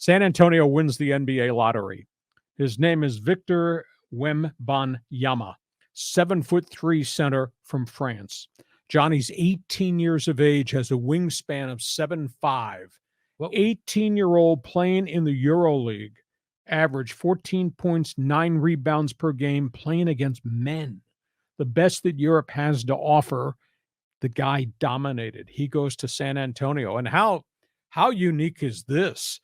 San Antonio wins the NBA lottery. His name is Victor Wembanyama, 7'3" center from France. Johnny's 18 years of age, has a wingspan of 7'5". 18-year-old playing in the EuroLeague, averaged 14 points, 9 rebounds per game, playing against men. The best that Europe has to offer. The guy dominated. He goes to San Antonio. And how unique is this?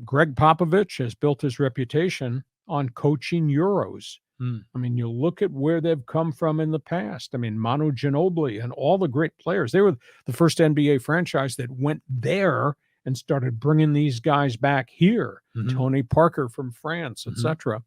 Greg Popovich has built his reputation on coaching Euros. I mean, you look at where they've come from in the past. I mean, Manu Ginobili and all the great players. They were the first NBA franchise that went there and started bringing these guys back here. Tony Parker from France, etc.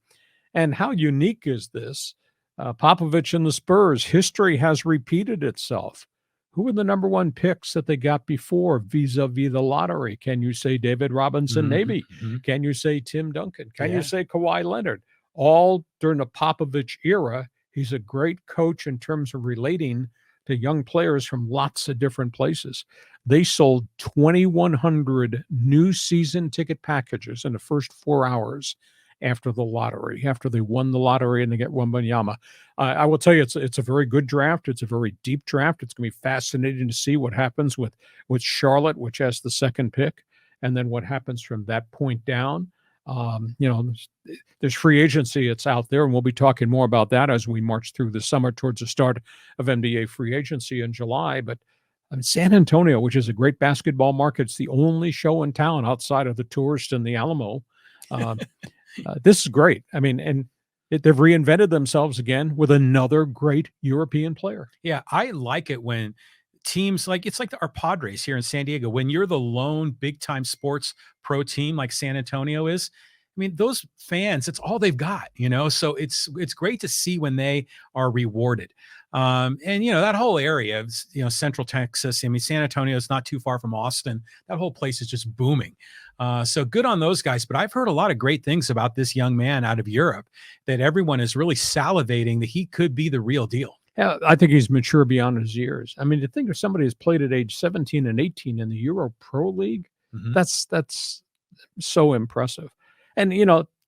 And how unique is this? Popovich and the Spurs, history has repeated itself. Who were the number one picks that they got before vis-a-vis the lottery? Can you say David Robinson, maybe? Can you say Tim Duncan? Can you say Kawhi Leonard? All during the Popovich era. He's a great coach in terms of relating to young players from lots of different places. They sold 2,100 new season ticket packages in the first 4 hours after the lottery, after they won the lottery and they get Wembanyama. I will tell you, it's a very good draft. It's a very deep draft. It's going to be fascinating to see what happens with Charlotte, which has the second pick, and then what happens from that point down. There's free agency. It's out there, and we'll be talking more about that as we march through the summer towards the start of NBA free agency in July. But I mean, San Antonio, which is a great basketball market, it's the only show in town outside of the Tourist and the Alamo. This is great. I mean, and they've reinvented themselves again with another great European player. Yeah, I like it when teams it's like our Padres here in San Diego, when you're the lone big time sports pro team like San Antonio is. I mean, those fans, it's all they've got, so it's great to see when they are rewarded. And that whole area of, Central Texas, I mean, San Antonio is not too far from Austin. That whole place is just booming. So good on those guys. But I've heard a lot of great things about this young man out of Europe that everyone is really salivating that he could be the real deal. Yeah, I think he's mature beyond his years. I mean, to think of somebody who's played at age 17 and 18 in the Euro Pro League, that's so impressive. And,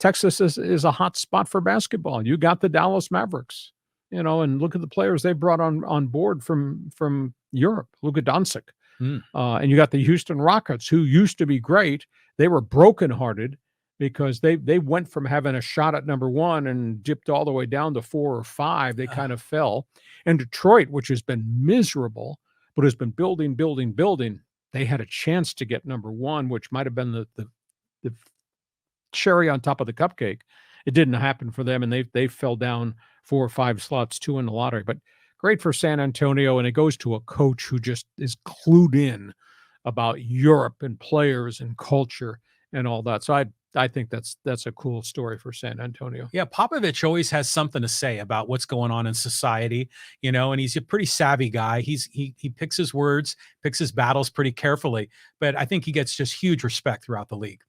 Texas is a hot spot for basketball. You got the Dallas Mavericks, and look at the players they brought on board from Europe. Luka Doncic. And you got the Houston Rockets, who used to be great. They were brokenhearted because they went from having a shot at number one and dipped all the way down to 4 or 5. They kind of fell. And Detroit, which has been miserable, but has been building. They had a chance to get number one, which might have been the cherry on top of the cupcake. It didn't happen for them, and they fell down 4 or 5 slots, 2 in the lottery. But great for San Antonio, and it goes to a coach who just is clued in about Europe and players and culture and all that. So I think that's a cool story for San Antonio. Yeah, Popovich always has something to say about what's going on in society, and he's a pretty savvy guy. He picks his words, picks his battles pretty carefully, but I think he gets just huge respect throughout the league.